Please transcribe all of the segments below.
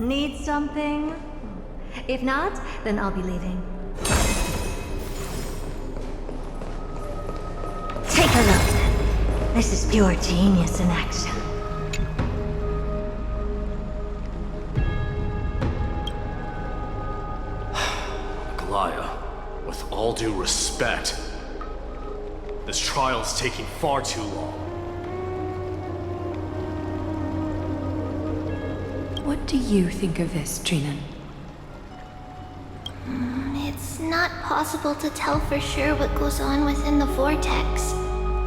Need something? If not, then I'll be leaving. Take a look. This is pure genius in action. With all due respect, this trial's taking far too long. What do you think of this, Trinan? It's not possible to tell for sure what goes on within the vortex.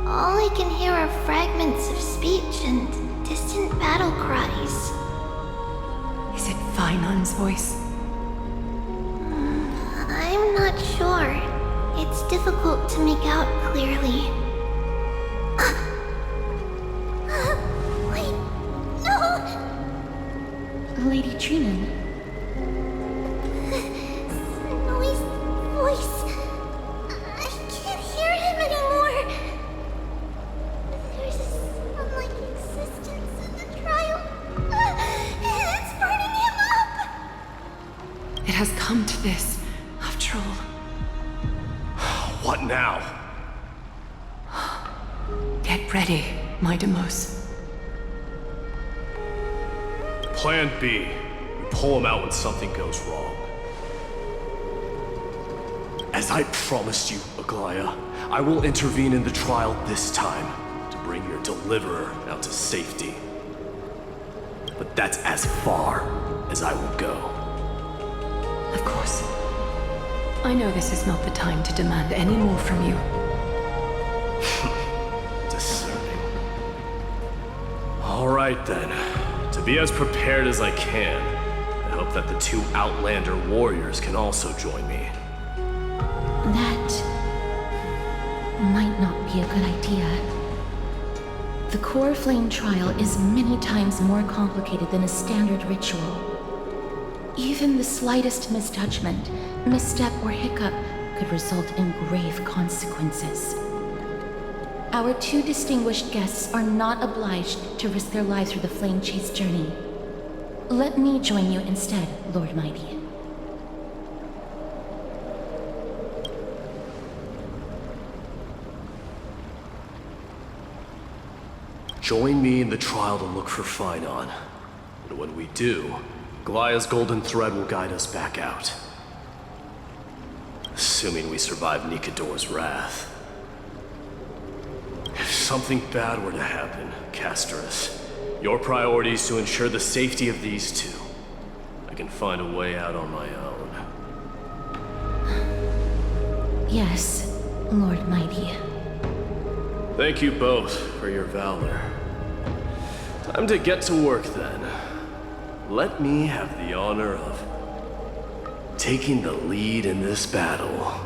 All I can hear are fragments of speech and distant battle cries. Is it Fainon's voice? I'm not sure. It's difficult to make out clearly. Wait, no! Lady Trinan. Snowy's voice. I can't hear him anymore. There's a sun-like existence in the trial. It's burning him up! It has come to this. After all. What now? Get ready, my Demos. Plan B. We pull him out when something goes wrong. As I promised you, Aglaya, I will intervene in the trial this time to bring your deliverer out to safety. But that's as far as I will go. Of course. I know this is not the time to demand any more from you. Discerning. All right then. To be as prepared as I can, I hope that the two Outlander warriors can also join me. That might not be a good idea. The core flame trial is many times more complicated than a standard ritual. Even the slightest misjudgment, misstep, or hiccup could result in grave consequences. Our two distinguished guests are not obliged to risk their lives for the Flame Chase journey. Let me join you instead, Lord Mighty. Join me in the trial to look for Phainon. And when we do, Glaya's golden thread will guide us back out. Assuming we survive Nikador's wrath. If something bad were to happen, castorice, your priority is to ensure the safety of these two. I can find a way out on my own. Yes, Lord Mighty. Thank you both for your valor. Time to get to work then. Let me have the honor of taking the lead in this battle.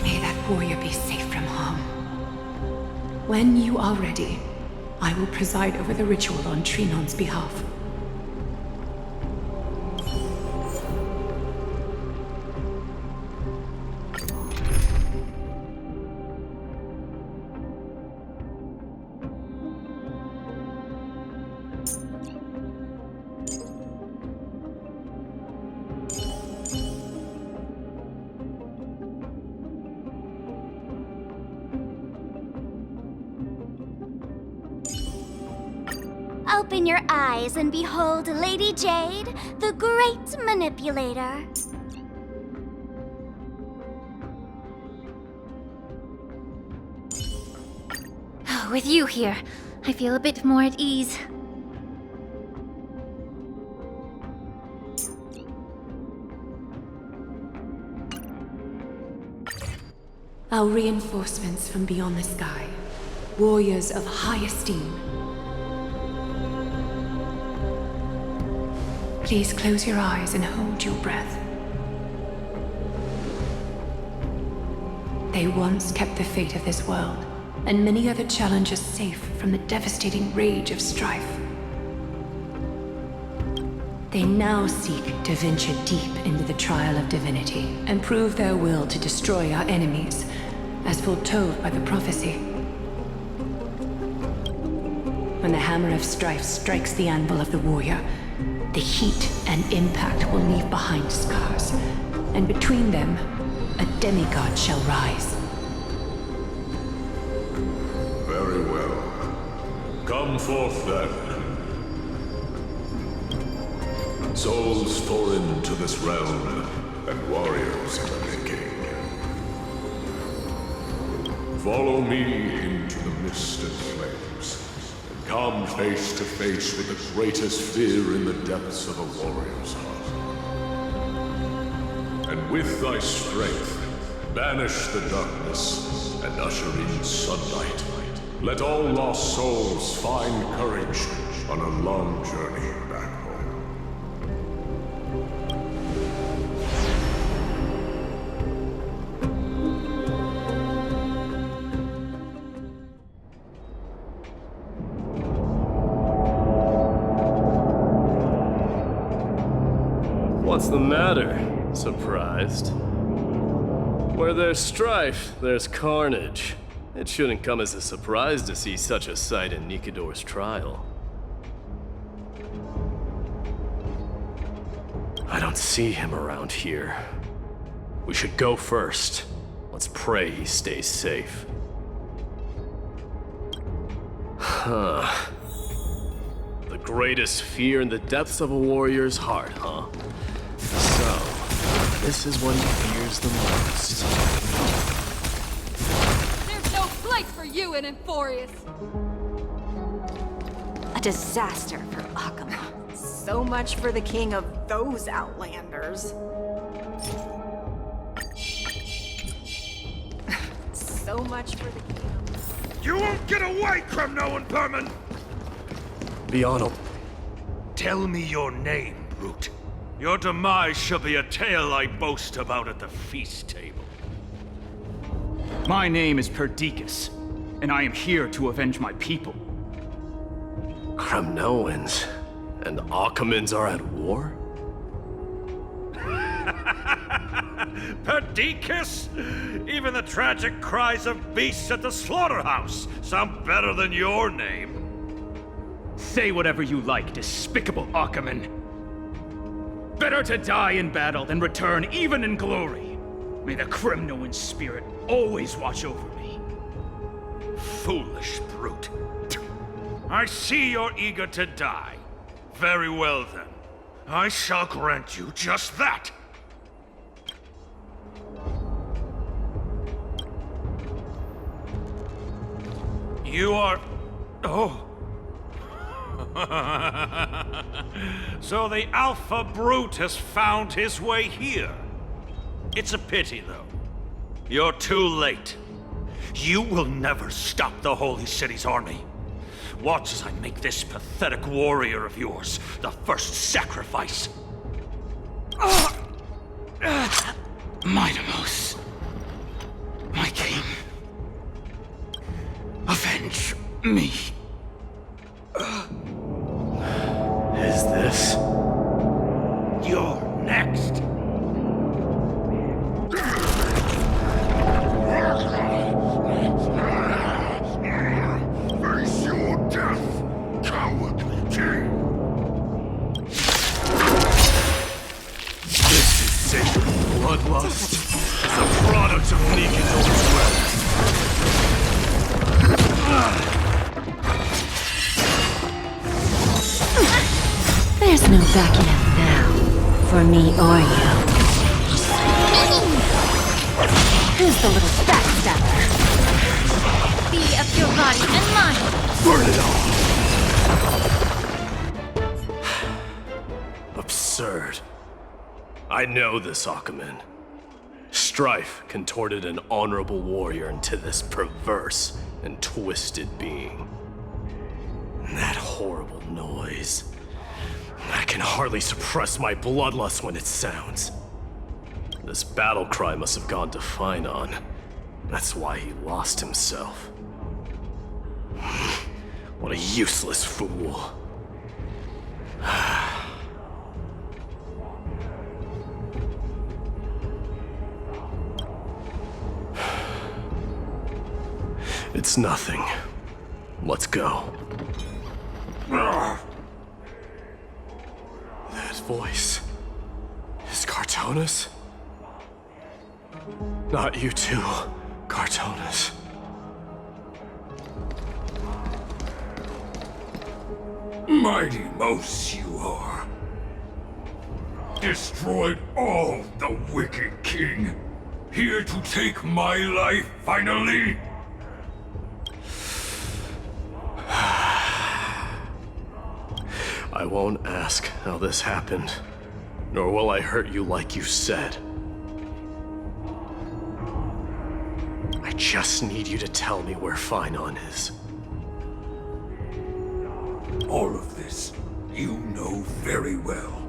May that warrior be safe from harm. When you are ready, I will preside over the ritual on Trinon's behalf. Open your eyes and behold Lady Jade, the great manipulator. Oh, with you here, I feel a bit more at ease. Our reinforcements from beyond the sky, warriors of high esteem. Please close your eyes and hold your breath. They once kept the fate of this world, and many other challenges safe from the devastating rage of strife. They now seek to venture deep into the trial of divinity and prove their will to destroy our enemies as foretold by the prophecy. When the hammer of strife strikes the anvil of the warrior, the heat and impact will leave behind scars, and between them, a demigod shall rise. Very well. Come forth then. Souls foreign to this realm, and warriors in the making. Follow me into the mist and flames, and come face to face with the greatest fear in the depths of a warrior's heart. And with thy strength, banish the darkness and usher in sunlight. Let all lost souls find courage on a long journey back home. What's the matter? Surprised? Where there's strife, there's carnage. It shouldn't come as a surprise to see such a sight in Nikidor's trial. I don't see him around here. We should go first. Let's pray he stays safe. Huh. The greatest fear in the depths of a warrior's heart, huh? So, this is what he fears the most. There's no place for you in Amphoreus! A disaster for Akama. So much for the king of those outlanders. So much for the king of... You won't get away, Kremno and Perman! Be honorable. Tell me your name, brute. Your demise shall be a tale I boast about at the feast table. My name is Perdiccas, and I am here to avenge my people. Kremnoans and Akamans are at war? Perdiccas? Even the tragic cries of beasts at the slaughterhouse sound better than your name. Say whatever you like, despicable Akaman. Better to die in battle than return even in glory. May the Kremnoan spirit always watch over me. Foolish brute. I see you're eager to die. Very well then. I shall grant you just that. You are... Oh. So the Alpha Brute has found his way here. It's a pity, though. You're too late. You will never stop the Holy City's army. Watch as I make this pathetic warrior of yours the first sacrifice. Mydemos, my king, avenge me. Is this? You're next. Face your death, cowardly king. This is sacred bloodlust. The product of Nikidor's wealth. There's no backing up now, for me or you. Who's the little backstabber? Be of your body and mind! Burn it all! Absurd. I know this Akaman. Strife contorted an honorable warrior into this perverse and twisted being. And that horrible noise. I can hardly suppress my bloodlust when it sounds. This battle cry must have gone to Phainon. That's why he lost himself. What a useless fool. It's nothing. Let's go. That voice is Cartonus? Not you too, Cartonus. Mighty mouse you are. Destroyed all the wicked king. Here to take my life finally. I won't ask how this happened, nor will I hurt you like you said. I just need you to tell me where Phainon is. All of this, you know very well.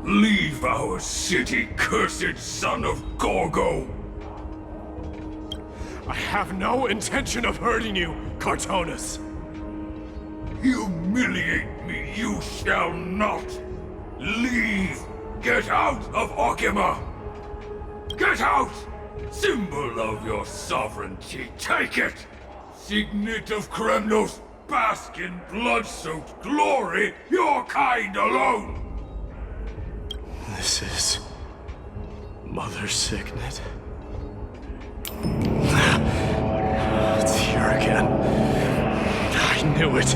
Leave our city, cursed son of Gorgo! I have no intention of hurting you, Cartonus. Humiliate me, you shall not! Leave! Get out of Okima! Get out! Symbol of your sovereignty, take it! Signet of Kremnos, bask in blood-soaked glory, your kind alone! This is... Mother's signet? It's here again. I knew it.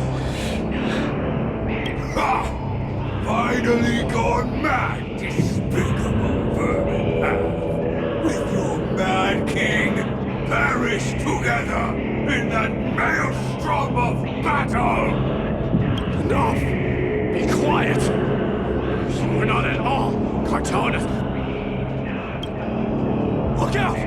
Ha! Finally gone mad, despicable vermin! With your mad king, perish together in that maelstrom of battle! Enough! Be quiet! You are not at all Cartonus! Look out!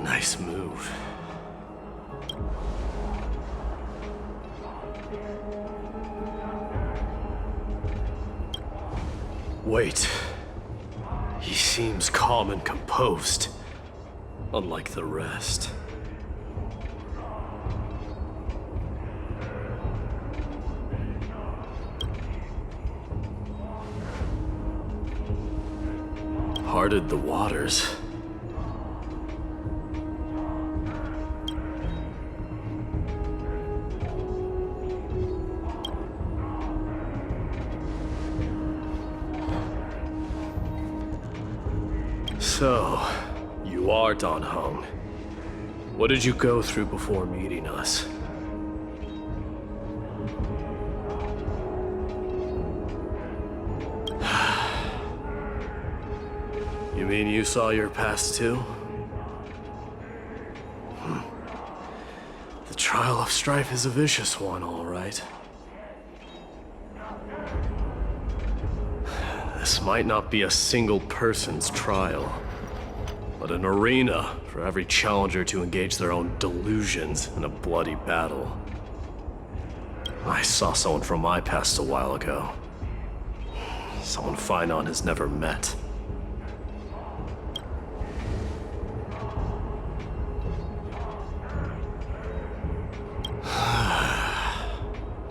Nice move. Wait. He seems calm and composed, unlike the rest. Parted the waters. So, you are Don Hung. What did you go through before meeting us? You mean you saw your past too? The trial of strife is a vicious one, all right. This might not be a single person's trial, but an arena for every challenger to engage their own delusions in a bloody battle. I saw someone from my past a while ago. Someone Phainon has never met.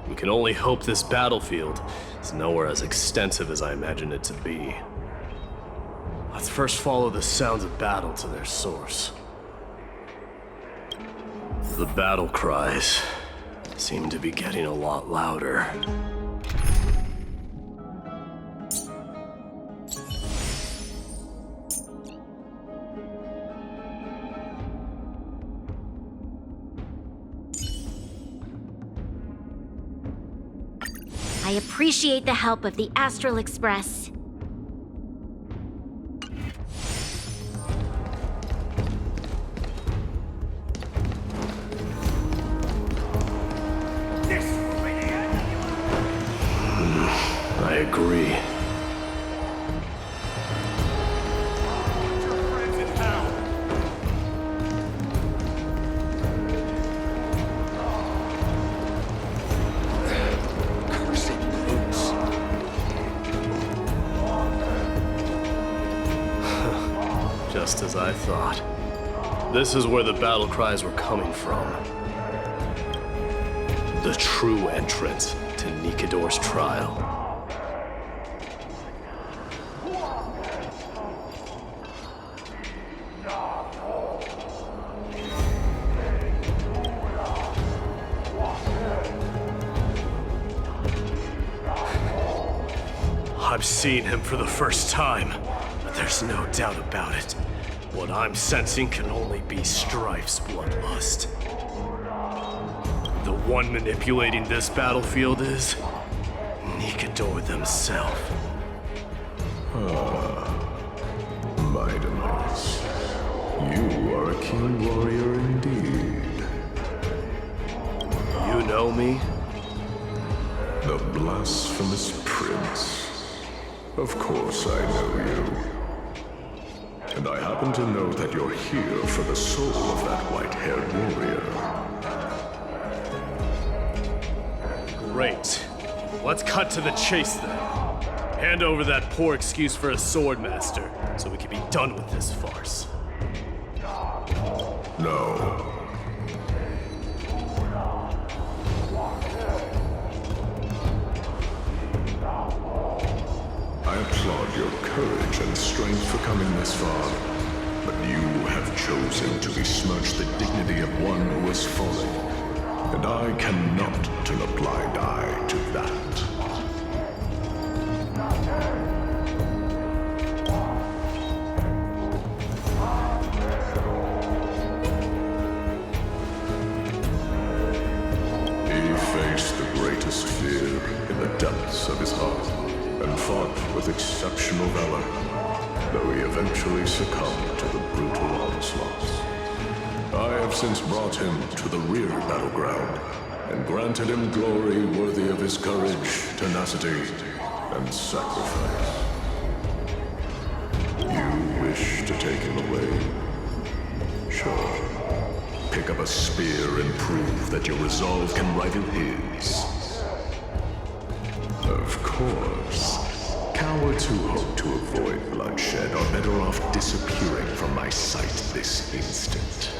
We can only hope this battlefield is nowhere as extensive as I imagined it to be. Let's first follow the sounds of battle to their source. The battle cries seem to be getting a lot louder. I appreciate the help of the Astral Express. I agree. Just as I thought. This is where the battle cries were coming from. The true entrance to Nikador's trial. I'm seeing him for the first time, but there's no doubt about it. What I'm sensing can only be Strife's bloodlust. The one manipulating this battlefield is Nikador themselves. Mydei, you are a keen warrior indeed. You know me? The blasphemous prince. Of course I know you. And I happen to know that you're here for the soul of that white-haired warrior. Great. Let's cut to the chase then. Hand over that poor excuse for a swordmaster, so we can be done with this farce. No. I applaud your courage and strength for coming this far, but you have chosen to besmirch the dignity of one who has fallen, and I cannot turn a blind eye to that. He faced the greatest fear in the depths of his heart, and fought with exceptional valor, though he eventually succumbed to the brutal onslaughts. I have since brought him to the rear battleground, and granted him glory worthy of his courage, tenacity, and sacrifice. You wish to take him away? Sure. Pick up a spear and prove that your resolve can rival his. Of course. Cowards who hope to avoid bloodshed are better off disappearing from my sight this instant.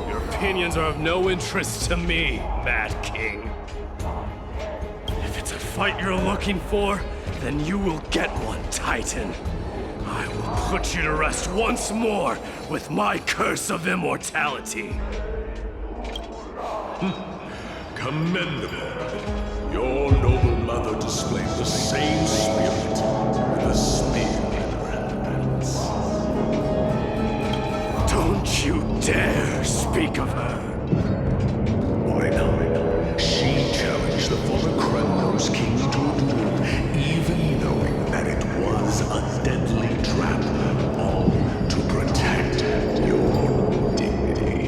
Your opinions are of no interest to me, Mad King. If it's a fight you're looking for, then you will get one, Titan. I will put you to rest once more with my curse of immortality. Commendable. Your noble mother displayed the same spirit with a spear in her hands. Don't you dare speak of her. Why not? She challenged the former Kremnos king to a duel, even knowing that it was a deadly trap, all to protect your dignity.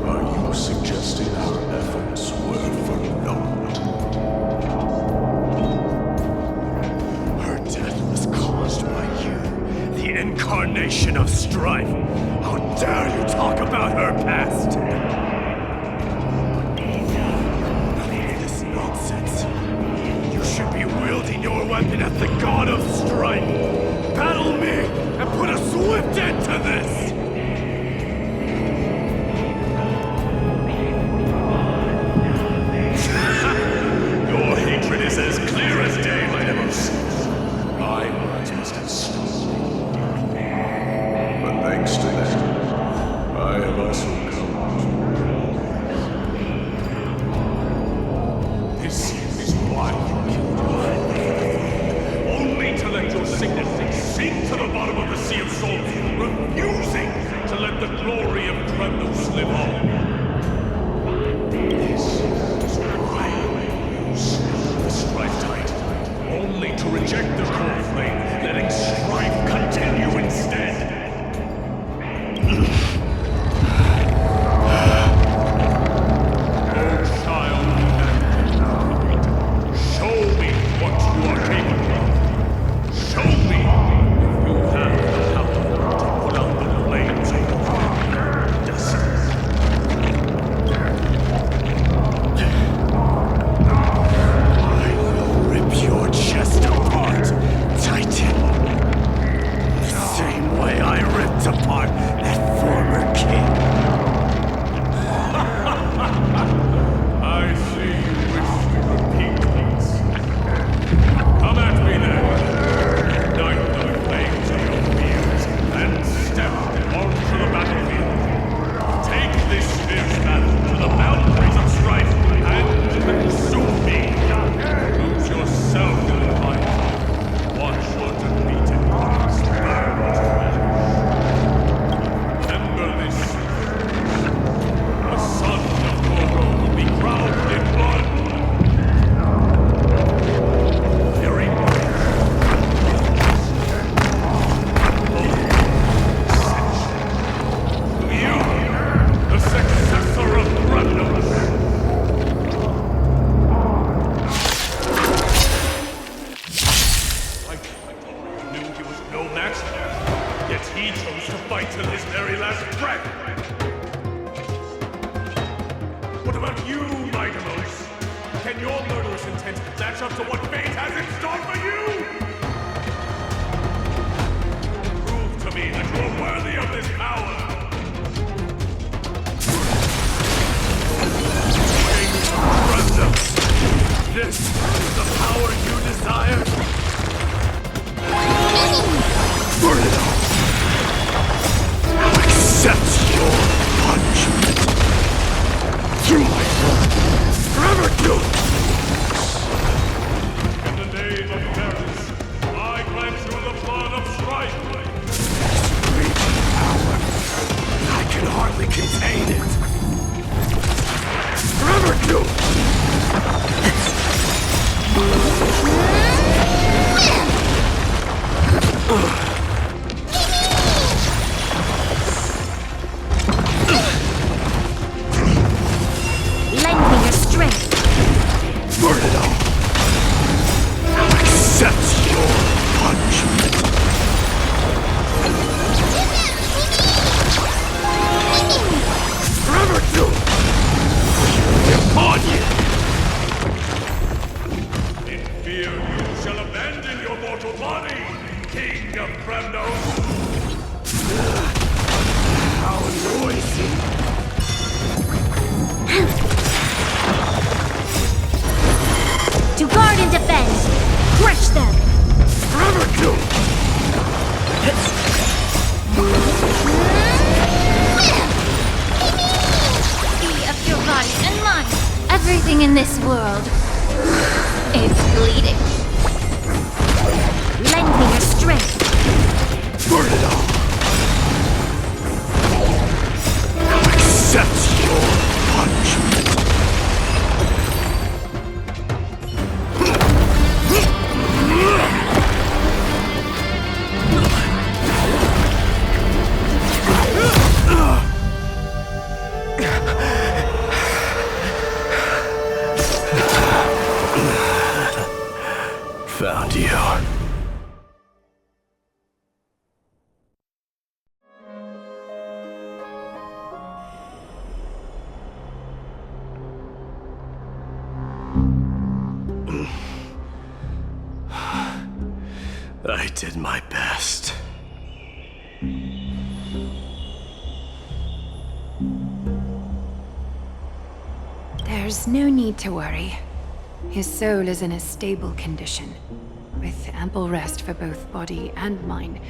Are you suggesting her efforts were for naught? Her death was caused by you, the incarnation of strife. How dare you talk about her past? What about you, Mydei? Can your murderous intent match up to what fate has in store for you? Prove to me that you are worthy of this power! This is the power you desire? Burn it up! I'll accept your punishment! Through my blood! Forever do! In the name of Paris, I grant you the blood of strife! Raging power! I can hardly contain it! Forever do! Lend me your strength. Burn it all! I'll accept your punishment! Forever do! Upon you! In fear you shall abandon your mortal body, King of Phainon! How noisy! To guard and defend. Crush them. Forever do! Be of your body and mind. Everything in this world is bleeding. Lend me your strength. Burn it all! I'll accept your punishment! Found you. I did my best. There's no need to worry. His soul is in a stable condition. With ample rest for both body and mind,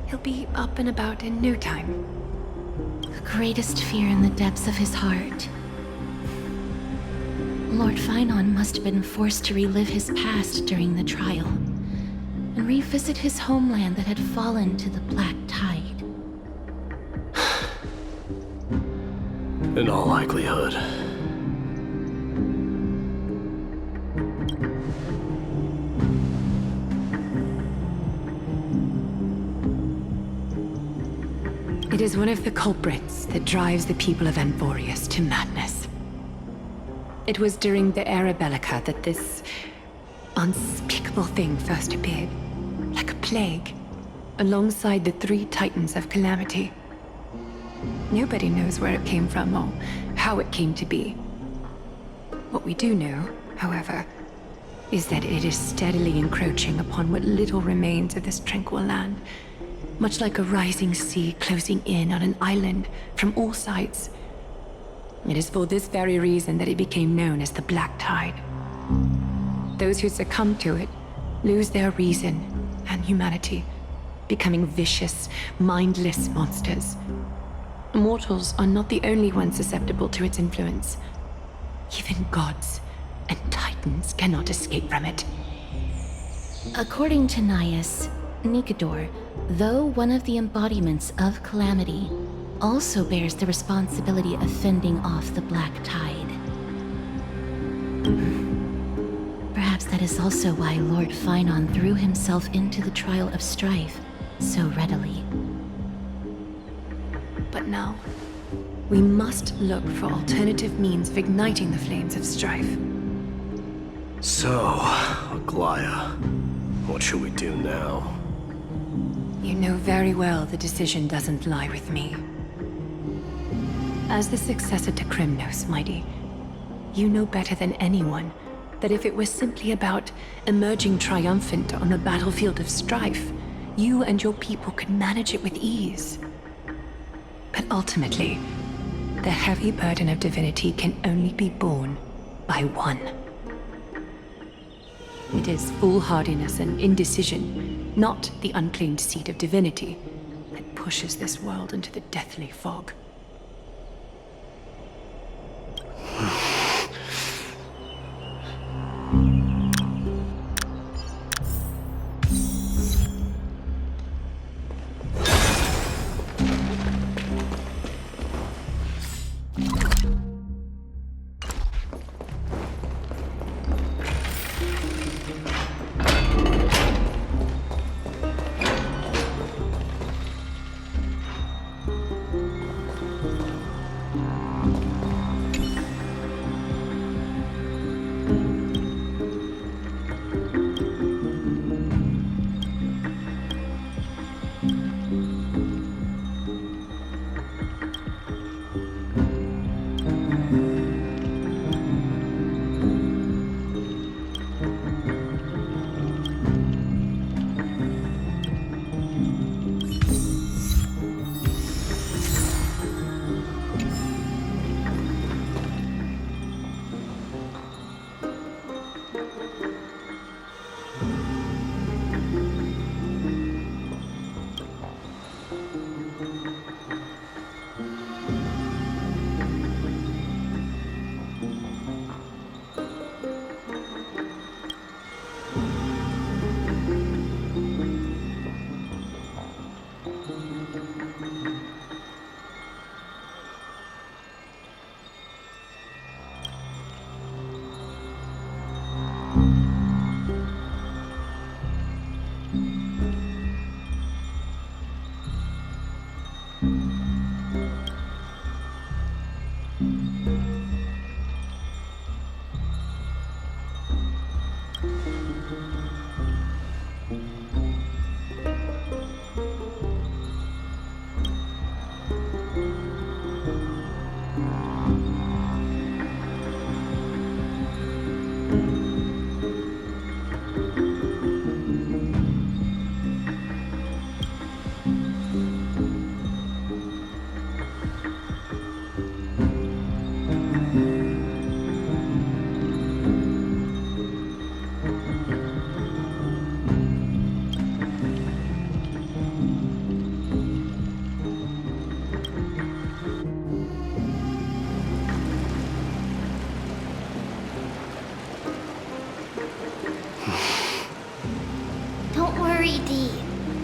he'll be up and about in no time. The greatest fear in the depths of his heart. Lord Phainon must have been forced to relive his past during the trial, and revisit his homeland that had fallen to the Black Tide. In all likelihood. It is one of the culprits that drives the people of Amphoreus to madness. It was during the Era Bellica that this unspeakable thing first appeared, like a plague, alongside the 3 titans of calamity. Nobody knows where it came from or how it came to be. What we do know, however, is that it is steadily encroaching upon what little remains of this tranquil land, much like a rising sea closing in on an island from all sides. It is for this very reason that it became known as the Black Tide. Those who succumb to it lose their reason and humanity, becoming vicious, mindless monsters. Mortals are not the only ones susceptible to its influence. Even gods and titans cannot escape from it. According to Naius, Nikador, though one of the embodiments of calamity, also bears the responsibility of fending off the Black Tide. Perhaps that is also why Lord Phainon threw himself into the trial of strife so readily. But now, we must look for alternative means of igniting the flames of strife. So, Aglaya, what should we do now? You know very well the decision doesn't lie with me. As the successor to Krymnos, Mighty, You know better than anyone that if it was simply about emerging triumphant on a battlefield of strife, you and your people could manage it with ease. But ultimately, the heavy burden of divinity can only be borne by one. It is foolhardiness and indecision, not the unclaimed seed of divinity, that pushes this world into the deathly fog.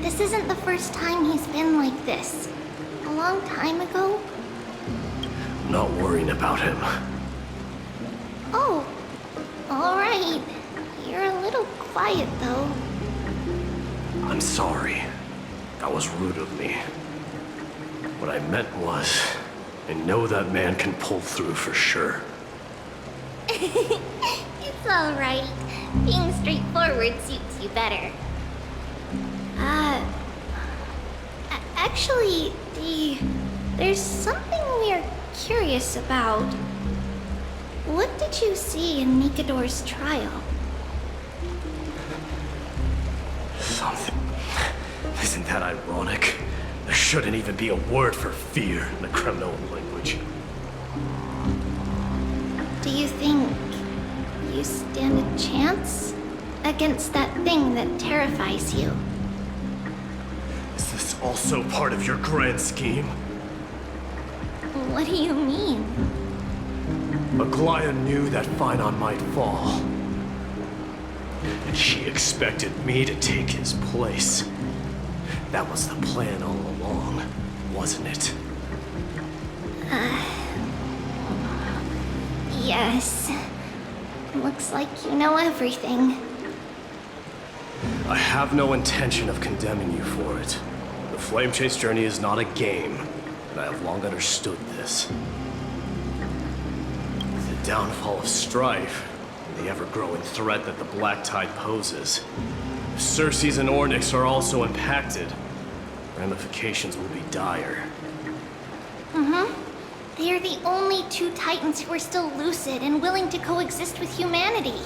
This isn't the first time he's been like this. A long time ago. I'm not worrying about him. Oh, alright. You're a little quiet, though. I'm sorry. That was rude of me. What I meant was, I know that man can pull through for sure. It's alright. Being straightforward suits you better. Actually, there's something we're curious about. What did you see in Mikador's trial? Something. Isn't that ironic? There shouldn't even be a word for fear in the Kremnoan language. Do you think you stand a chance against that thing that terrifies you? Is this also part of your grand scheme? What do you mean? Aglaya knew that Phainon might fall. And she expected me to take his place. That was the plan all along, wasn't it? Yes. Looks like you know everything. I have no intention of condemning you for it. The Flame Chase journey is not a game, and I have long understood this. With the downfall of strife, and the ever-growing threat that the Black Tide poses, if Circes and Ornyx are also impacted, ramifications will be dire. They are the only two Titans who are still lucid and willing to coexist with humanity.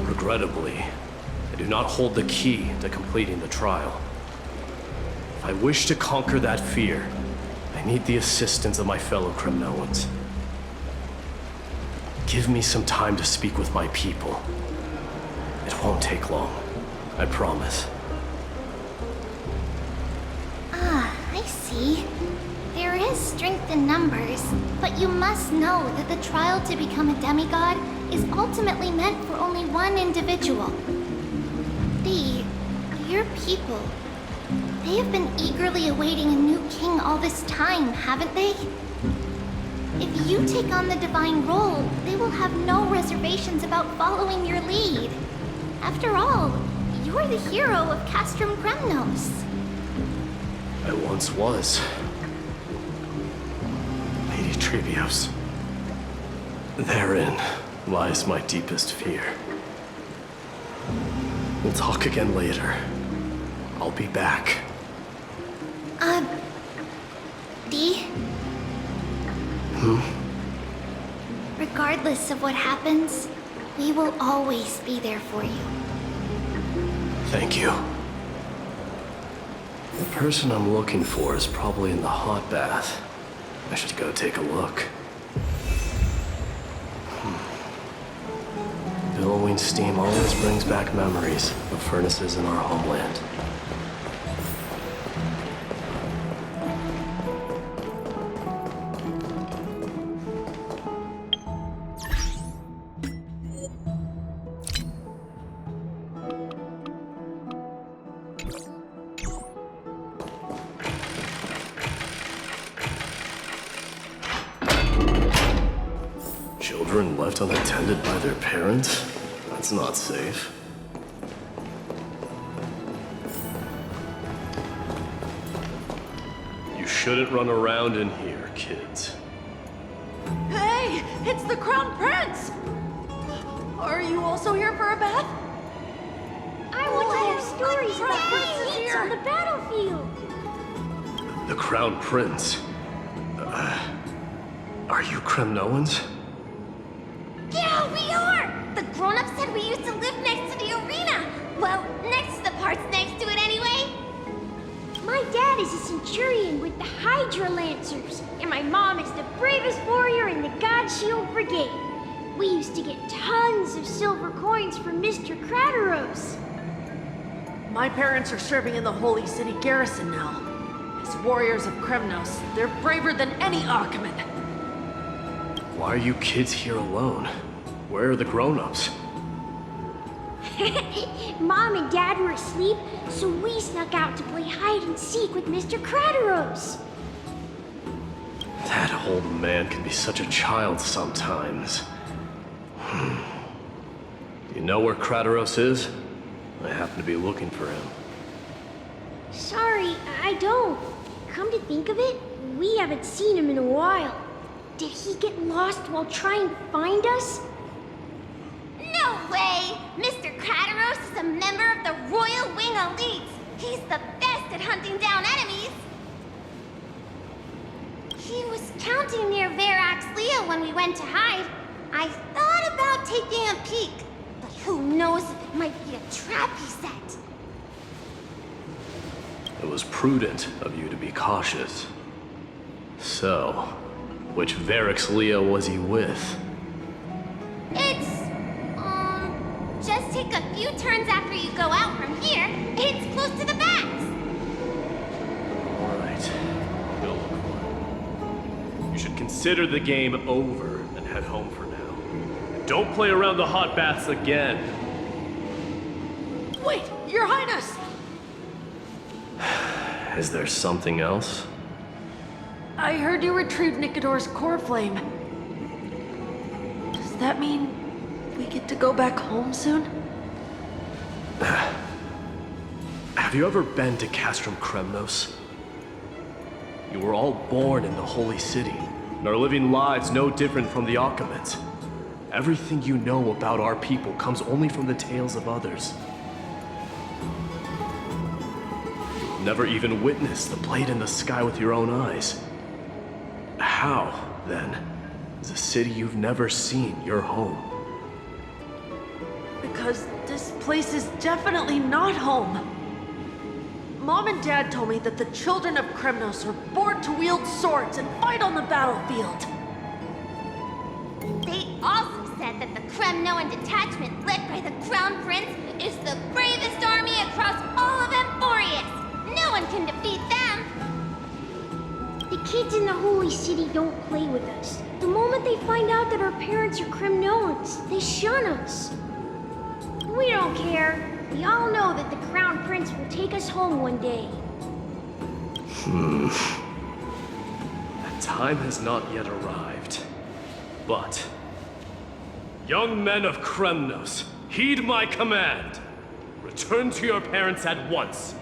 Regrettably, I do not hold the key to completing the trial. If I wish to conquer that fear, I need the assistance of my fellow Kremnoans. Give me some time to speak with my people. It won't take long, I promise. I see. There is strength in numbers, but you must know that the trial to become a demigod is ultimately meant for only one individual. Your people, they have been eagerly awaiting a new king all this time, haven't they? If you take on the divine role, they will have no reservations about following your lead. After all, you're the hero of Castrum Kremnos. I once was. Lady Tribbios. Therein lies my deepest fear. We'll talk again later. I'll be back. Dee? Regardless of what happens, we will always be there for you. Thank you. The person I'm looking for is probably in the hot bath. I should go take a look. Billowing steam always brings back memories of furnaces in our homeland. Children left unattended by their parents? That's not safe. You shouldn't run around in here, kids. Hey, it's the Crown Prince! Are you also here for a bath? I want to hear stories about princes on the battlefield. The Crown Prince? Are you Kremnoans? Yeah, we are! The grown-ups said we used to live next to the arena. Well, next to the parts next to it anyway. My dad is a centurion with the Hydra Lancers, and my mom is the bravest warrior in the God Shield Brigade. We used to get tons of silver coins from Mr. Crateros. My parents are serving in the Holy City garrison now. As warriors of Kremnos, they're braver than any Archiman. Why are you kids here alone? Where are the grown-ups? Mom and Dad were asleep, so we snuck out to play hide and seek with Mr. Crateros. That old man can be such a child sometimes. You know where Crateros is? I happen to be looking for him. Sorry, I don't. Come to think of it, we haven't seen him in a while. Did he get lost while trying to find us? No way! Mr. Crateros is a member of the Royal Wing Elites. He's the best at hunting down enemies. He was counting near Verax Leo when we went to hide. I thought about taking a peek, but who knows if it might be a trap he set. It was prudent of you to be cautious. So, which Verax Leo was he with? It's, just take a few turns after you go out from here. It's close to the bats. All right. Go look for it. You should consider the game over and head home for now. And don't play around the hot baths again. Wait, Your Highness! Is there something else? I heard you retrieved Nicodor's core flame. Does that mean we get to go back home soon? Have you ever been to Castrum Kremnos? You were all born in the Holy City, and are living lives no different from the Occamans. Everything you know about our people comes only from the tales of others. You've never even witnessed the blade in the sky with your own eyes. How, then, is a city you've never seen your home? Because this place is definitely not home. Mom and Dad told me that the children of Kremnos were born to wield swords and fight on the battlefield. They also said that the Kremnoan detachment led by the Crown Prince is the bravest army across all of Amphoreus. No one can defeat them. The kids in the Holy City don't play with us. The moment they find out that our parents are Kremnoans, they shun us. We don't care. We all know that the Crown Prince will take us home one day. That time has not yet arrived. But, young men of Kremnos, heed my command. Return to your parents at once.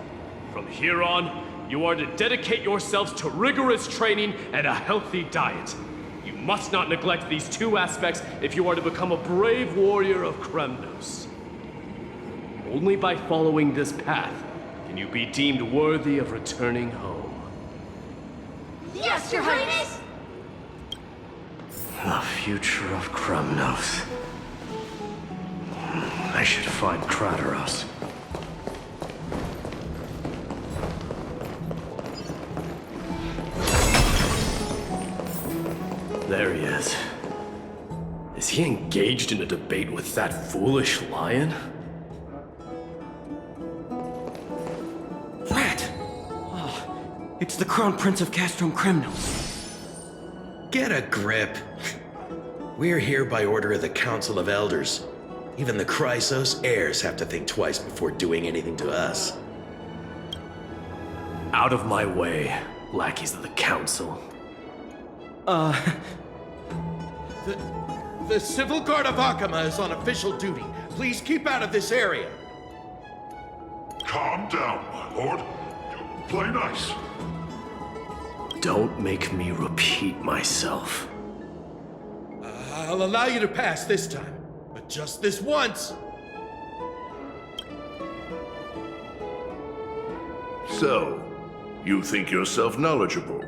From here on, you are to dedicate yourselves to rigorous training and a healthy diet. You must not neglect these two aspects if you are to become a brave warrior of Kremnos. Only by following this path can you be deemed worthy of returning home. Yes, Your Highness! The future of Kremnos. I should find Krateros. There he is. Is he engaged in a debate with that foolish lion? It's the Crown Prince of Castrum Kremnos. Get a grip. We're here by order of the Council of Elders. Even the Chrysos heirs have to think twice before doing anything to us. Out of my way, lackeys of the Council. The Civil Guard of Akama is on official duty. Please keep out of this area. Calm down, my lord. Play nice. Don't make me repeat myself. I'll allow you to pass this time, but just this once. So, you think yourself knowledgeable?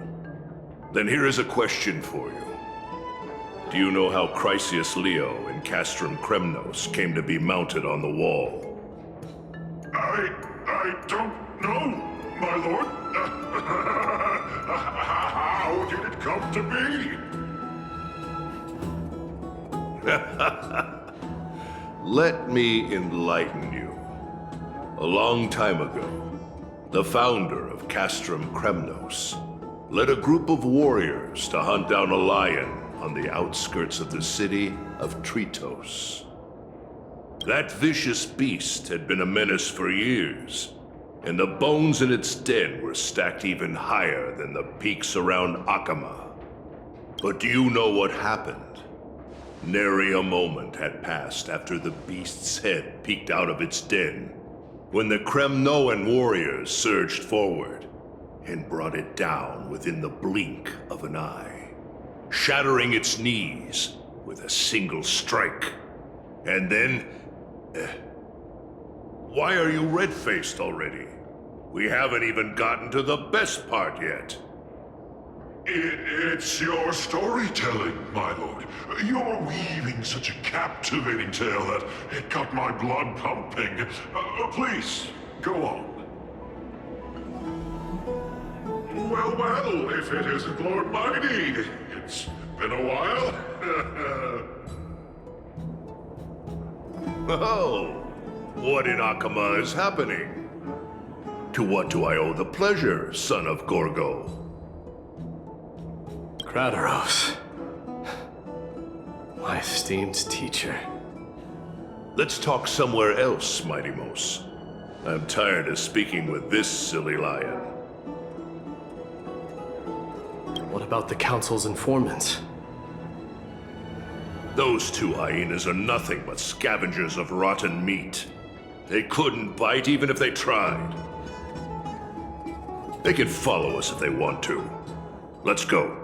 Then here is a question for you. Do you know how Chrysius Leo in Castrum Kremnos came to be mounted on the wall? I don't know, my lord. How did it come to be? Let me enlighten you. A long time ago, the founder of Castrum Kremnos led a group of warriors to hunt down a lion on the outskirts of the city of Tritos. That vicious beast had been a menace for years, and the bones in its den were stacked even higher than the peaks around Akama. But do you know what happened? Nary a moment had passed after the beast's head peeked out of its den, when the Kremnoan warriors surged forward and brought it down within the blink of an eye, shattering its knees with a single strike. And then... why are you red-faced already? We haven't even gotten to the best part yet. It's your storytelling, my lord. You're weaving such a captivating tale that it got my blood pumping. Please, go on. Well, if it isn't Lord Mydei. It's been a while. Oh, what in Akama is happening? To what do I owe the pleasure, son of Gorgo? Krateros. My esteemed teacher. Let's talk somewhere else, Mighty Mos. I'm tired of speaking with this silly lion. What about the Council's informants? Those two hyenas are nothing but scavengers of rotten meat. They couldn't bite even if they tried. They can follow us if they want to. Let's go.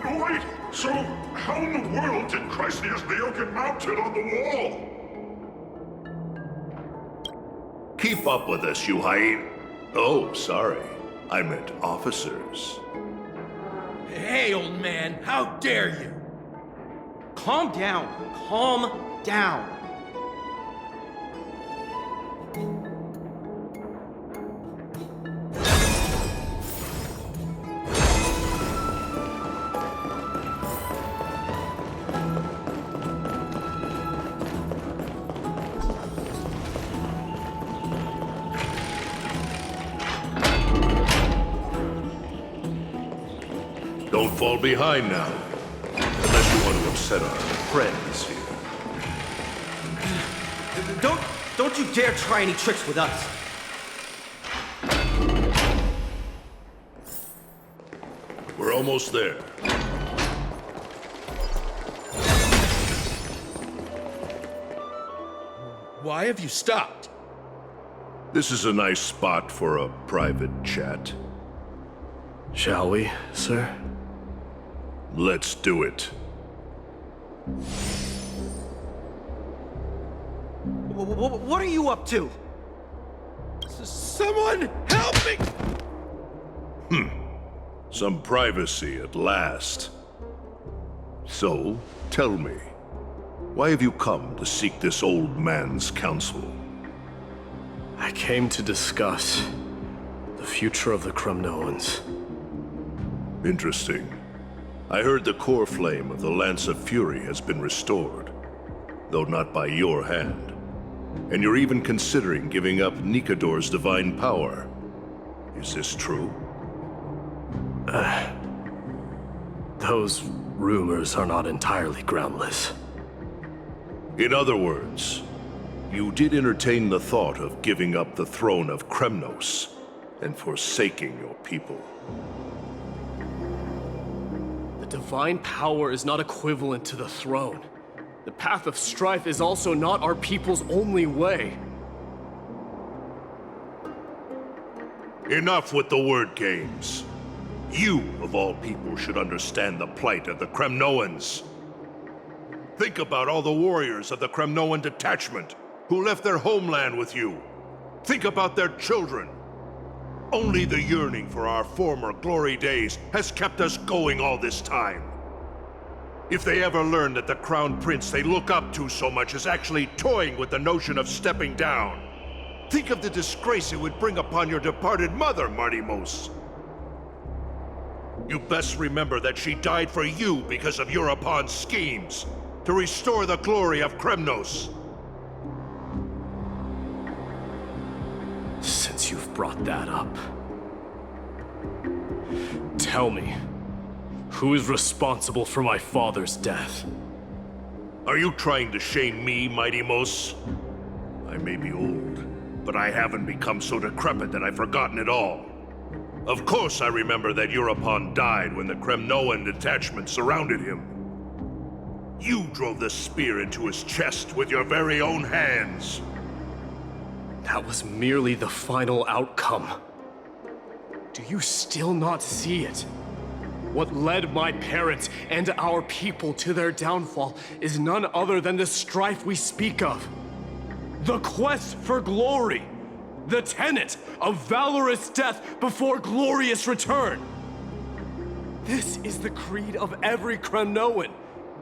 Wait, so how in the world did Chrysius Leo get mounted on the wall? Keep up with us, you hyena. Oh, sorry. I meant officers. Hey, old man, how dare you? Calm down. Calm down. Don't fall behind now. Unless you want to upset our friends here. Don't you dare try any tricks with us. We're almost there. Why have you stopped? This is a nice spot for a private chat. Shall we, sir? Let's do it. What are you up to? Someone help me! Some privacy at last. So, tell me, why have you come to seek this old man's counsel? I came to discuss the future of the Kremnoans. Interesting. I heard the core flame of the Lance of Fury has been restored, though not by your hand. And you're even considering giving up Nikador's divine power. Is this true? Those rumors are not entirely groundless. In other words, you did entertain the thought of giving up the throne of Kremnos and forsaking your people. The divine power is not equivalent to the throne. The path of strife is also not our people's only way. Enough with the word games. You, of all people, should understand the plight of the Kremnoans. Think about all the warriors of the Kremnoan detachment who left their homeland with you. Think about their children. Only the yearning for our former glory days has kept us going all this time. If they ever learn that the crown prince they look up to so much is actually toying with the notion of stepping down, think of the disgrace it would bring upon your departed mother, Martimos. You best remember that she died for you because of Europon's schemes to restore the glory of Kremnos. Since you've brought that up, tell me, who is responsible for my father's death? Are you trying to shame me, Martimos? I may be old, but I haven't become so decrepit that I've forgotten it all. Of course I remember that Europon died when the Kremnoan detachment surrounded him. You drove the spear into his chest with your very own hands. That was merely the final outcome. Do you still not see it? What led my parents and our people to their downfall is none other than the strife we speak of. The quest for glory. The tenet of valorous death before glorious return. This is the creed of every Kremnoan,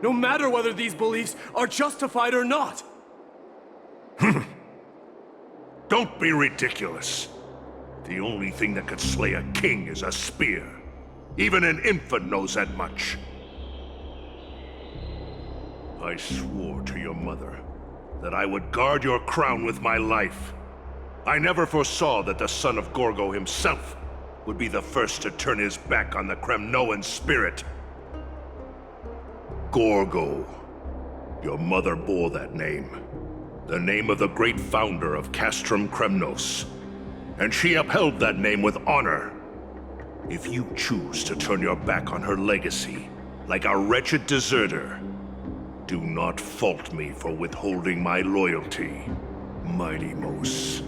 no matter whether these beliefs are justified or not. Don't be ridiculous. The only thing that could slay a king is a spear. Even an infant knows that much. I swore to your mother that I would guard your crown with my life. I never foresaw that the son of Gorgo himself would be the first to turn his back on the Kremnoan spirit. Gorgo. Your mother bore that name. The name of the great founder of Castrum Kremnos. And she upheld that name with honor. If you choose to turn your back on her legacy, like a wretched deserter, do not fault me for withholding my loyalty, Martimos.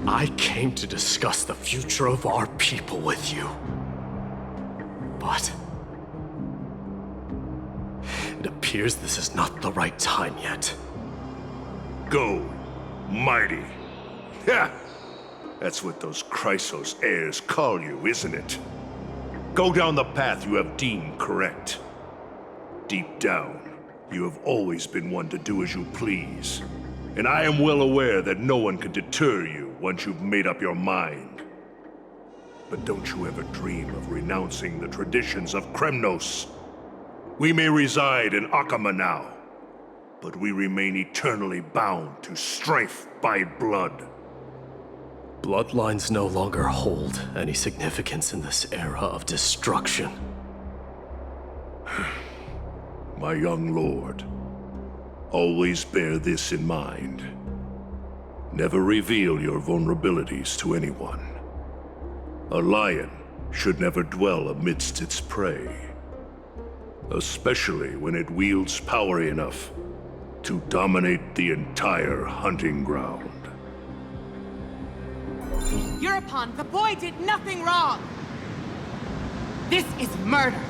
I came to discuss the future of our people with you. But it appears this is not the right time yet. Go, mighty. Ha! That's what those Chrysos heirs call you, isn't it? Go down the path you have deemed correct. Deep down, you have always been one to do as you please. And I am well aware that no one can deter you once you've made up your mind. But don't you ever dream of renouncing the traditions of Kremnos. We may reside in Akama now, but we remain eternally bound to strife by blood. Bloodlines no longer hold any significance in this era of destruction. My young lord, always bear this in mind. Never reveal your vulnerabilities to anyone. A lion should never dwell amidst its prey, especially when it wields power enough to dominate the entire hunting ground. Eurupon, the boy did nothing wrong! This is murder!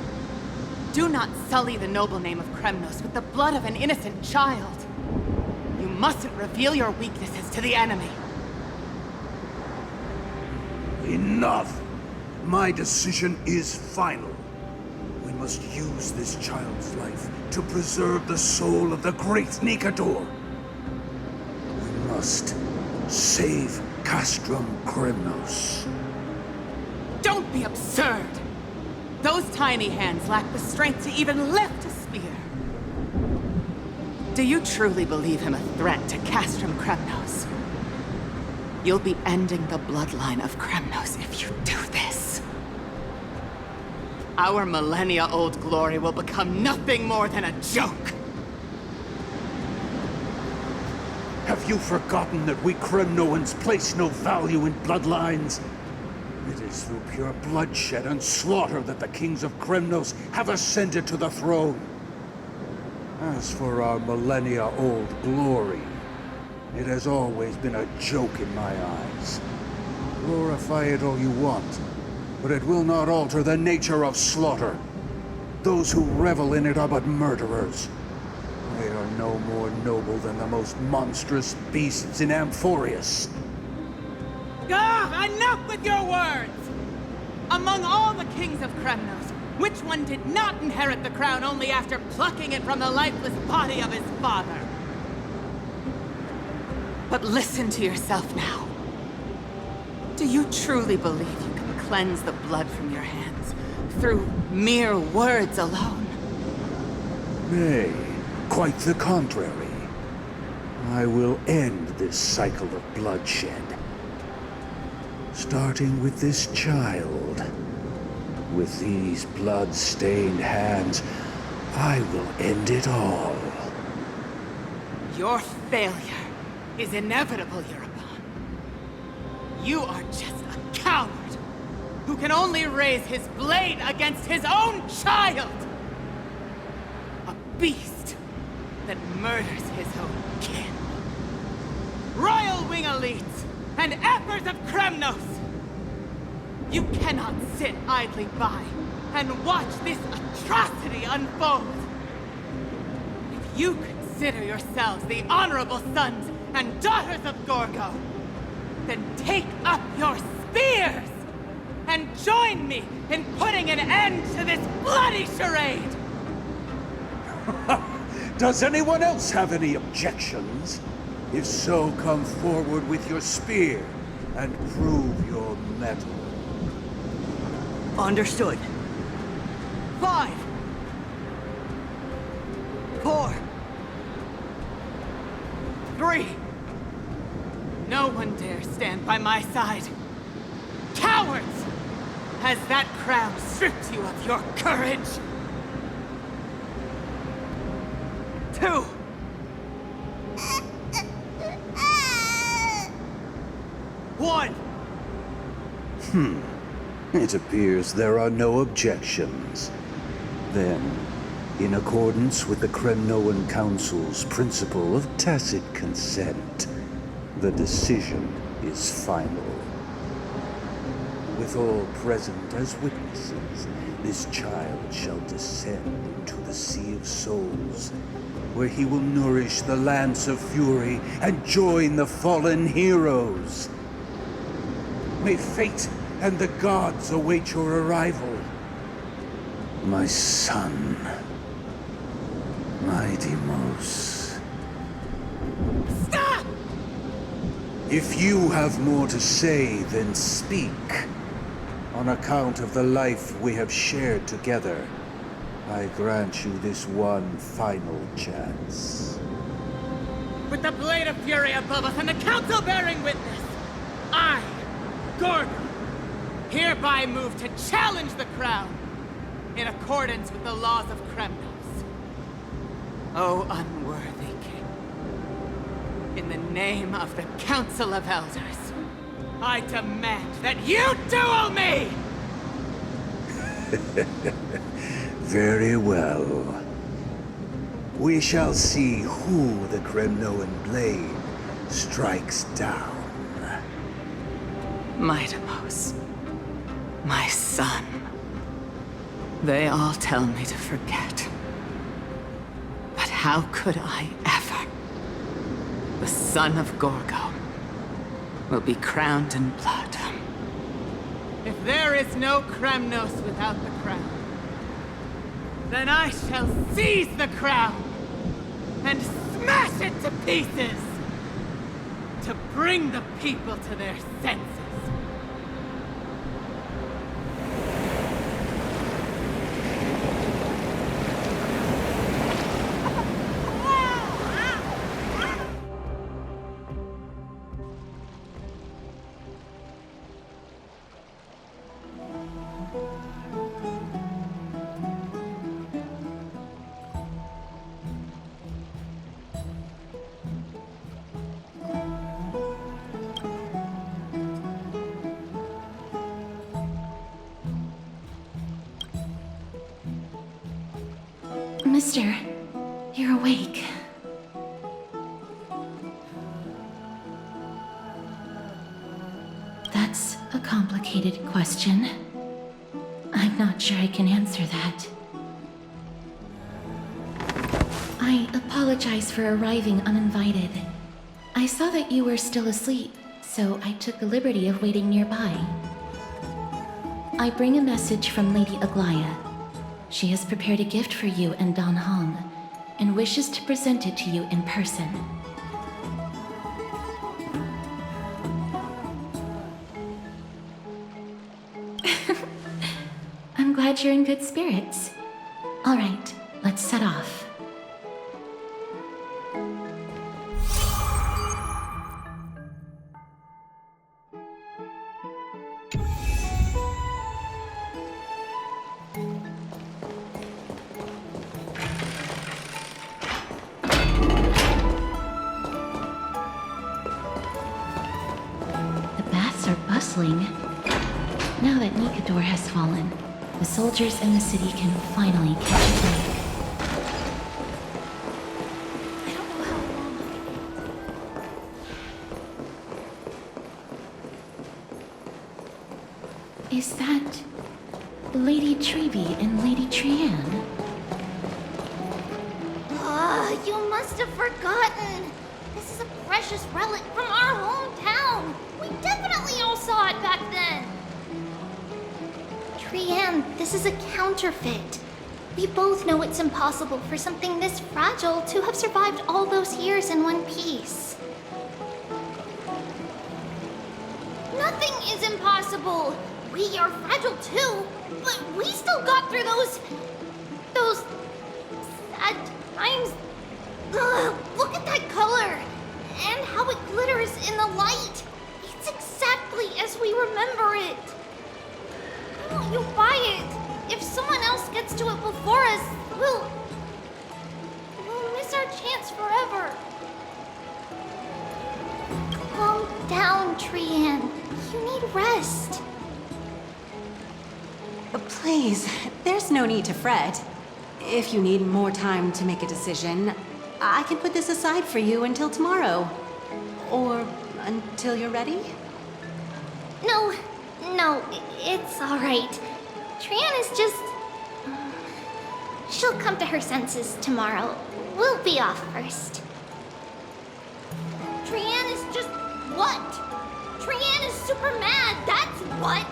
Do not sully the noble name of Kremnos with the blood of an innocent child. You mustn't reveal your weaknesses to the enemy. Enough! My decision is final. We must use this child's life to preserve the soul of the great Nikador. We must save Castrum Kremnos. Don't be absurd! Those tiny hands lack the strength to even lift a spear. Do you truly believe him a threat to Castrum Kremnos? You'll be ending the bloodline of Kremnos if you do this. Our millennia-old glory will become nothing more than a joke. Have you forgotten that we Kremnoans place no value in bloodlines? It is through pure bloodshed and slaughter that the kings of Kremnos have ascended to the throne. As for our millennia-old glory, it has always been a joke in my eyes. Glorify it all you want, but it will not alter the nature of slaughter. Those who revel in it are but murderers. They are no more noble than the most monstrous beasts in Amphoreus. Ah, enough with your words! Among all the kings of Kremnos, which one did not inherit the crown only after plucking it from the lifeless body of his father? But listen to yourself now. Do you truly believe you can cleanse the blood from your hands through mere words alone? Nay, quite the contrary. I will end this cycle of bloodshed. Starting with this child. With these blood-stained hands, I will end it all. Your failure is inevitable, Eurupon. You are just a coward who can only raise his blade against his own child! A beast that murders his own kin. Royal Wing elites and Emperors of Kremnos! You cannot sit idly by and watch this atrocity unfold. If you consider yourselves the honorable sons and daughters of Gorgo, then take up your spears and join me in putting an end to this bloody charade! Does anyone else have any objections? If so, come forward with your spear and prove your mettle. Understood. 5, 4, 3. No one dare stand by my side. Cowards! Has that crown stripped you of your courage? 2. One. It appears there are no objections. Then, in accordance with the Kremnoan Council's principle of tacit consent, the decision is final. With all present as witnesses, this child shall descend into the Sea of Souls, where he will nourish the Lance of Fury and join the fallen heroes. May fate and the gods await your arrival. My son. My Deimos. Stop! If you have more to say, then speak. On account of the life we have shared together, I grant you this one final chance. With the blade of fury above us and the council bearing witness, I, Gorgo, hereby move to challenge the crown in accordance with the laws of Kremnos. O unworthy king, in the name of the Council of Elders, I demand that you duel me! Very well. We shall see who the Kremnoan blade strikes down. Mydei, my son. They all tell me to forget. But how could I ever? The son of Gorgo will be crowned in blood. If there is no Kremnos without the crown, then I shall seize the crown and smash it to pieces to bring the people to their senses. Mister, you're awake. That's a complicated question. I'm not sure I can answer that. I apologize for arriving uninvited. I saw that you were still asleep, so I took the liberty of waiting nearby. I bring a message from Lady Aglaya. She has prepared a gift for you and Don Hong, and wishes to present it to you in person. I'm glad you're in good spirits. All right, let's set off. Now that Nikador has fallen, the soldiers in the city can finally catch a break. I don't know how long I'll be. Is that Lady Tribbie and Lady Trianne? You must have forgotten. This is a precious relic from our hometown. We definitely all saw it back then. Trianne, this is a counterfeit. We both know it's impossible for something this fragile to have survived all those years in one piece. Nothing is impossible. We are fragile too, but we still got through those sad times. Ugh, look at that color and how it glitters in the light. It's exactly as we remember it. Why won't you buy it? If someone else gets to it before us, we'll miss our chance forever. Calm down, Trianne. You need rest. Please, there's no need to fret. If you need more time to make a decision, I can put this aside for you until tomorrow. Or until you're ready? No, it's all right. Trianne is just... She'll come to her senses tomorrow. We'll be off first. Trianne is just what? Trianne is super mad, that's what!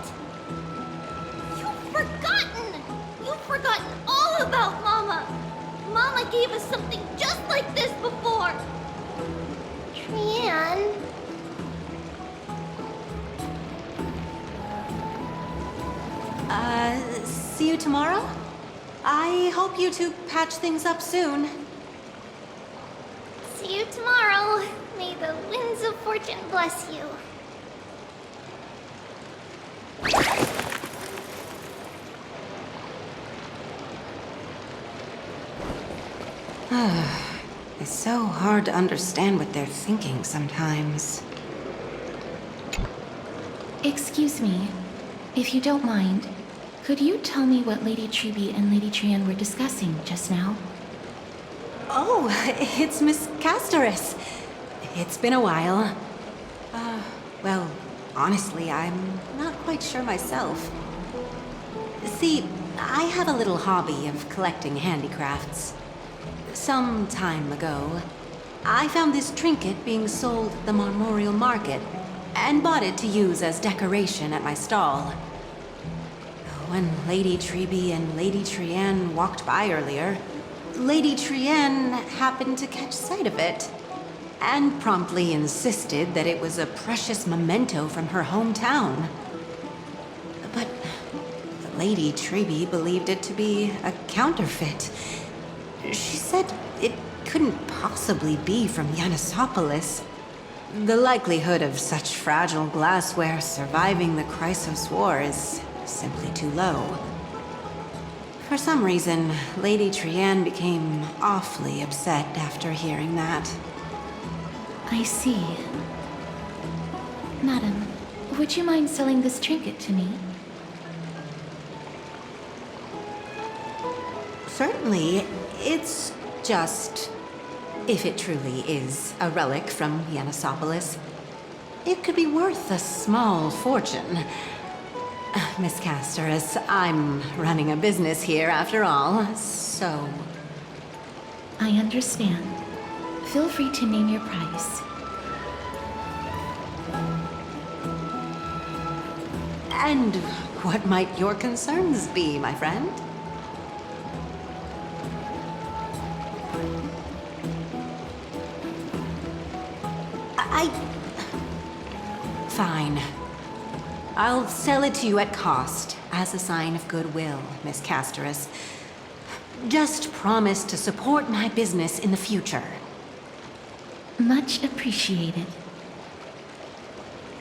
You've forgotten all about Mama! Mama gave us something just like this before! Trianne... See you tomorrow? I hope you two patch things up soon. See you tomorrow. May the winds of fortune bless you. It's so hard to understand what they're thinking sometimes. Excuse me, if you don't mind, could you tell me what Lady Tribbie and Lady Trianne were discussing just now? Oh, it's Miss Castorice. It's been a while. Well, honestly, I'm not quite sure myself. See, I have a little hobby of collecting handicrafts. Some time ago, I found this trinket being sold at the Memorial Market and bought it to use as decoration at my stall. When Lady Tribbie and Lady Trianne walked by earlier, Lady Trianne happened to catch sight of it and promptly insisted that it was a precious memento from her hometown. But Lady Tribbie believed it to be a counterfeit. She said it couldn't possibly be from Yanisopolis. The likelihood of such fragile glassware surviving the Chrysos War is simply too low. For some reason, Lady Trianne became awfully upset after hearing that. I see. Madam, would you mind selling this trinket to me? Certainly. It's just... if it truly is a relic from Yanisopolis, it could be worth a small fortune. Miss Castorice, I'm running a business here after all, so... I understand. Feel free to name your price. And what might your concerns be, my friend? Fine. I'll sell it to you at cost, as a sign of goodwill, Miss Castorice. Just promise to support my business in the future. Much appreciated.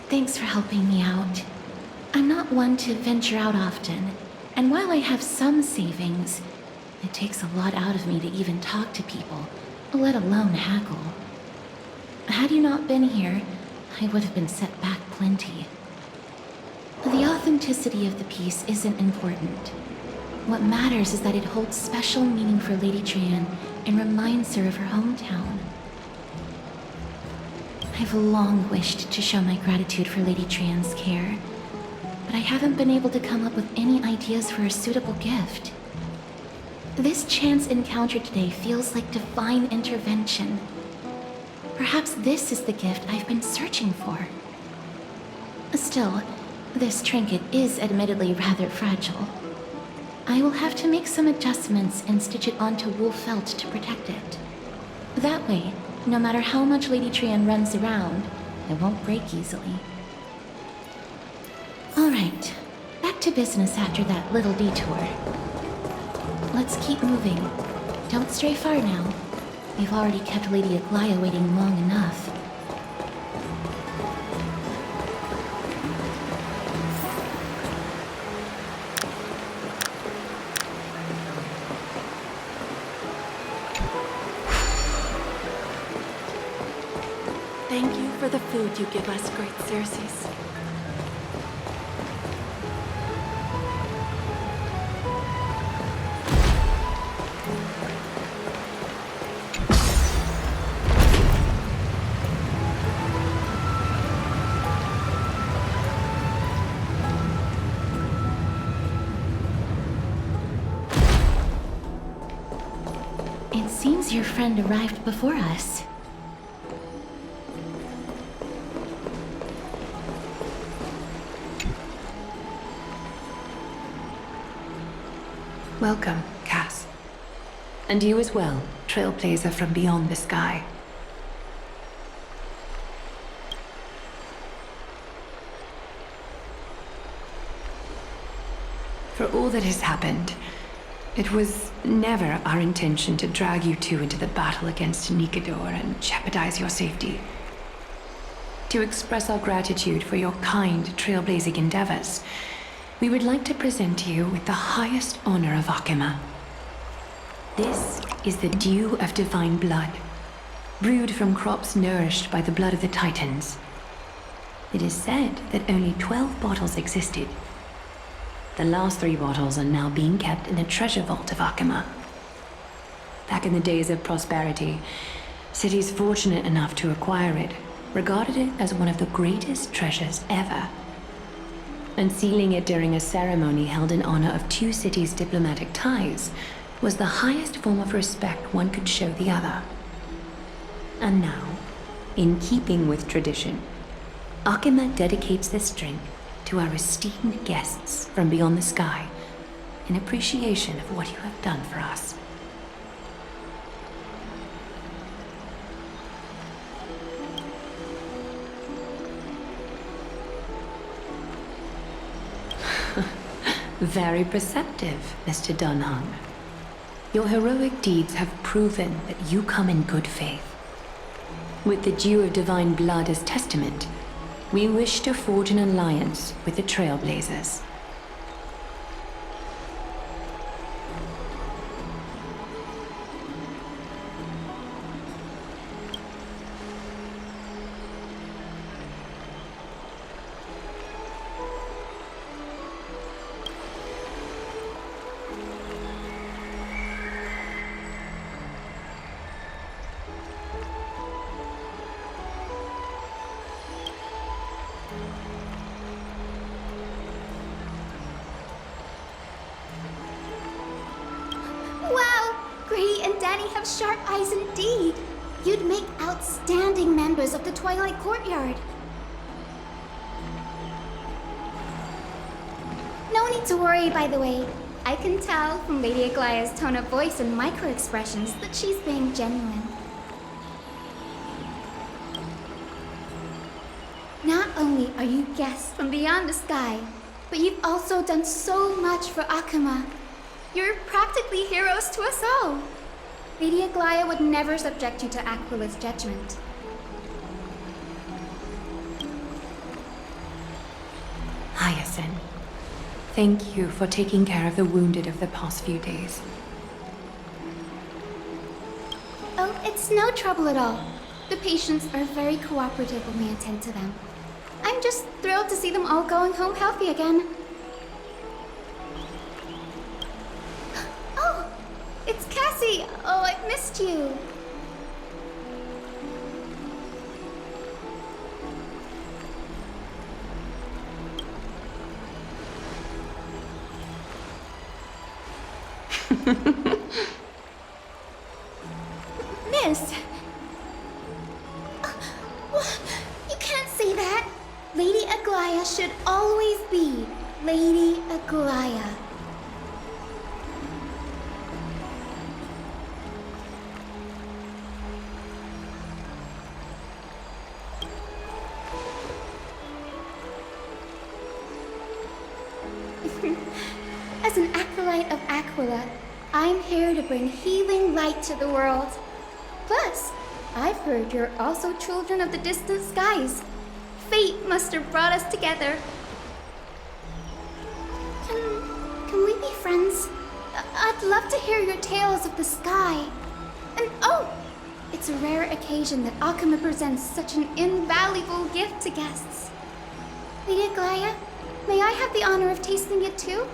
Thanks for helping me out. I'm not one to venture out often, and while I have some savings, it takes a lot out of me to even talk to people, let alone haggle. Had you not been here, I would have been set back plenty. The authenticity of the piece isn't important. What matters is that it holds special meaning for Lady Trianne and reminds her of her hometown. I've long wished to show my gratitude for Lady Trianne's care, but I haven't been able to come up with any ideas for a suitable gift. This chance encounter today feels like divine intervention. Perhaps this is the gift I've been searching for. Still, this trinket is admittedly rather fragile. I will have to make some adjustments and stitch it onto wool felt to protect it. That way, no matter how much Lady Trianne runs around, it won't break easily. Alright, back to business after that little detour. Let's keep moving. Don't stray far now. We've already kept Lady Aglaia waiting long enough. Thank you for the food you give us, great Circes. It seems your friend arrived before us. Welcome, Cass. And you as well, trailblazer from beyond the sky. For all that has happened, it was never our intention to drag you two into the battle against Nikador and jeopardize your safety. To express our gratitude for your kind trailblazing endeavors, we would like to present you with the highest honor of Akima. This is the dew of divine blood, brewed from crops nourished by the blood of the Titans. It is said that only 12 bottles existed. The last 3 bottles are now being kept in the treasure vault of Akima. Back in the days of prosperity, cities fortunate enough to acquire it regarded it as one of the greatest treasures ever. Unsealing it during a ceremony held in honor of 2 cities' diplomatic ties was the highest form of respect one could show the other. And now, in keeping with tradition, Akima dedicates this drink to our esteemed guests from beyond the sky in appreciation of what you have done for us. Very perceptive, Mr. Dunhung. Your heroic deeds have proven that you come in good faith. With the dew of divine blood as testament, we wish to forge an alliance with the Trailblazers. Sharp eyes indeed. You'd make outstanding members of the Twilight Courtyard. No need to worry, by the way. I can tell from Lady Aglaya's tone of voice and micro-expressions that she's being genuine. Not only are you guests from beyond the sky, but you've also done so much for Akima. You're practically heroes to us all. Lady Aglaya would never subject you to Aquila's judgment. Hyacinth, thank you for taking care of the wounded of the past few days. Oh, it's no trouble at all. The patients are very cooperative when we attend to them. I'm just thrilled to see them all going home healthy again. Oh! It's Cassie! Oh, I've missed you! Miss! You can't say that! Lady Aglaya should always be Lady Aglaya. As an acolyte of Aquila, I'm here to bring healing light to the world. Plus, I've heard you're also children of the distant skies. Fate must have brought us together. Can we be friends? I'd love to hear your tales of the sky. And oh, it's a rare occasion that Akima presents such an invaluable gift to guests. Lady Aglaya, may I have the honor of tasting it too?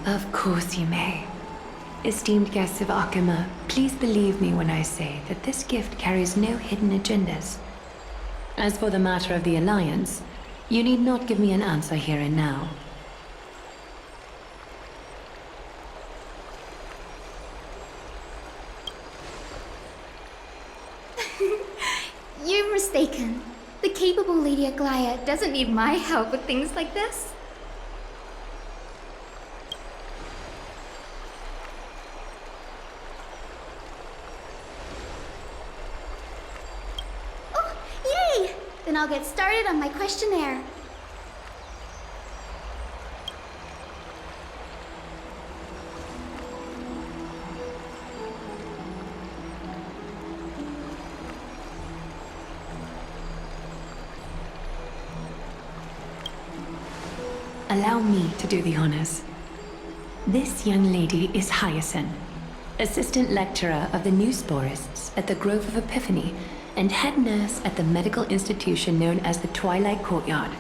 Of course you may. Esteemed guests of Akima, please believe me when I say that this gift carries no hidden agendas. As for the matter of the Alliance, you need not give me an answer here and now. You're mistaken. The capable Lady Aglaya doesn't need my help with things like this. I'll get started on my questionnaire. Allow me to do the honors. This young lady is Hyacinth, assistant lecturer of the new sporists at the Grove of Epiphany and head nurse at the medical institution known as the Twilight Courtyard.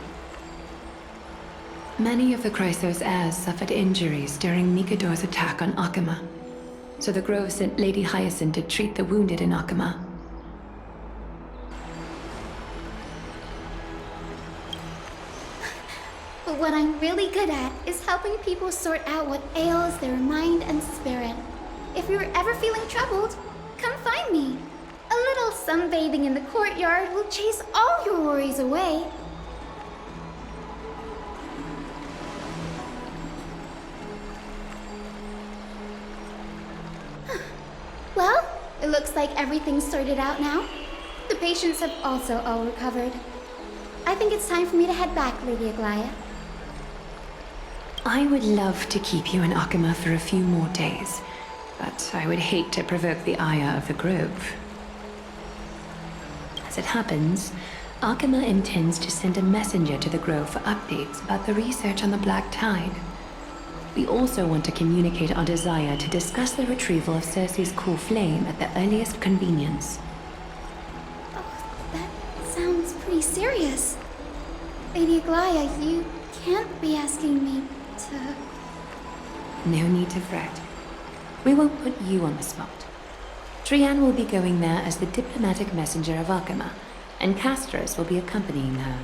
Many of the Chrysos heirs suffered injuries during Mikador's attack on Akama, so the Grove sent Lady Hyacinth to treat the wounded in Akama. But what I'm really good at is helping people sort out what ails their mind and spirit. If you're ever feeling troubled, come find me. A little sunbathing in the courtyard will chase all your worries away. Well, it looks like everything's sorted out now. The patients have also all recovered. I think it's time for me to head back, Lady Aglaia. I would love to keep you in Akama for a few more days, but I would hate to provoke the ire of the Grove. As it happens, Akama intends to send a messenger to the Grove for updates about the research on the Black Tide. We also want to communicate our desire to discuss the retrieval of Circe's core flame at the earliest convenience. Oh, that sounds pretty serious. Lady Aglaia, you can't be asking me to... No need to fret. We won't put you on the spot. Trian will be going there as the diplomatic messenger of Akama, and castorice will be accompanying her.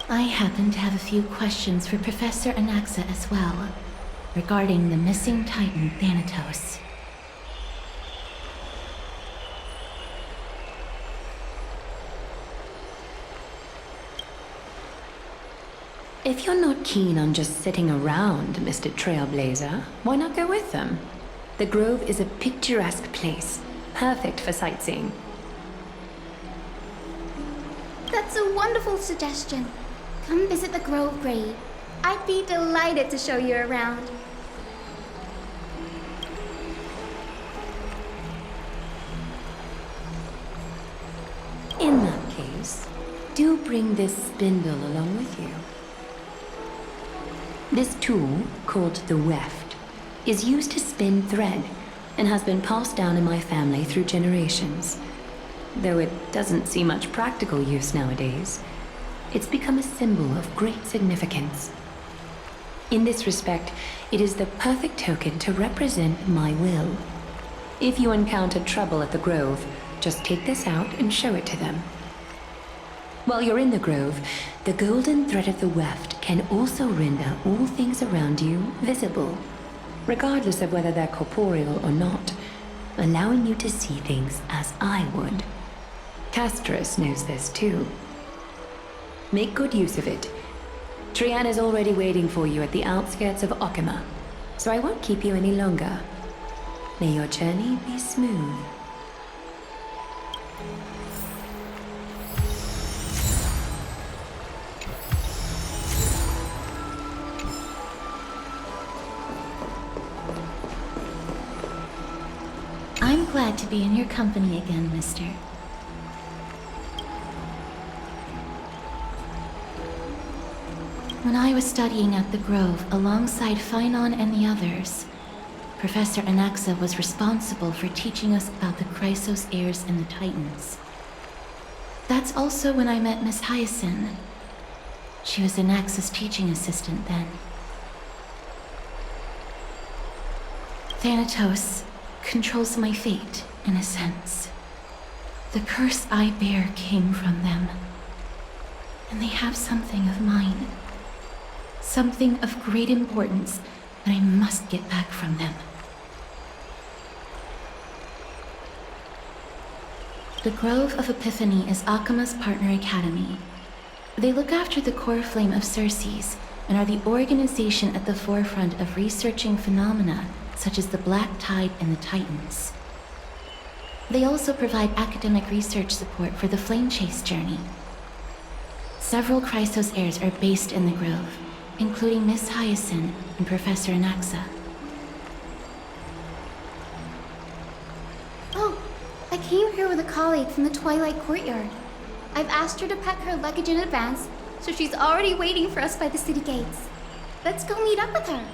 I happen to have a few questions for Professor Anaxa as well, regarding the missing Titan Thanatos. If you're not keen on just sitting around, Mr. Trailblazer, why not go with them? The Grove is a picturesque place, perfect for sightseeing. That's a wonderful suggestion. Come visit the Grove grave. I'd be delighted to show you around. In that case, do bring this spindle along with you. This tool, called the weft, is used to spin thread and has been passed down in my family through generations. Though it doesn't see much practical use nowadays, it's become a symbol of great significance. In this respect, it is the perfect token to represent my will. If you encounter trouble at the Grove, just take this out and show it to them. While you're in the Grove, the golden thread of the weft can also render all things around you visible, regardless of whether they're corporeal or not, allowing you to see things as I would. Castorice knows this too. Make good use of it. Trian is already waiting for you at the outskirts of Akama, so I won't keep you any longer. May your journey be smooth. I'm glad to be in your company again, mister. When I was studying at the Grove alongside Phainon and the others, Professor Anaxa was responsible for teaching us about the Chrysos heirs and the Titans. That's also when I met Miss Hyacinth. She was Anaxa's teaching assistant then. Thanatos controls my fate, in a sense. The curse I bear came from them. And they have something of mine. Something of great importance that I must get back from them. The Grove of Epiphany is Akama's partner academy. They look after the core flame of Circe's and are the organization at the forefront of researching phenomena such as the Black Tide and the Titans. They also provide academic research support for the Flame Chase journey. Several Chrysos heirs are based in the Grove, including Miss Hyacinth and Professor Anaxa. Oh, I came here with a colleague from the Twilight Courtyard. I've asked her to pack her luggage in advance, so she's already waiting for us by the city gates. Let's go meet up with her.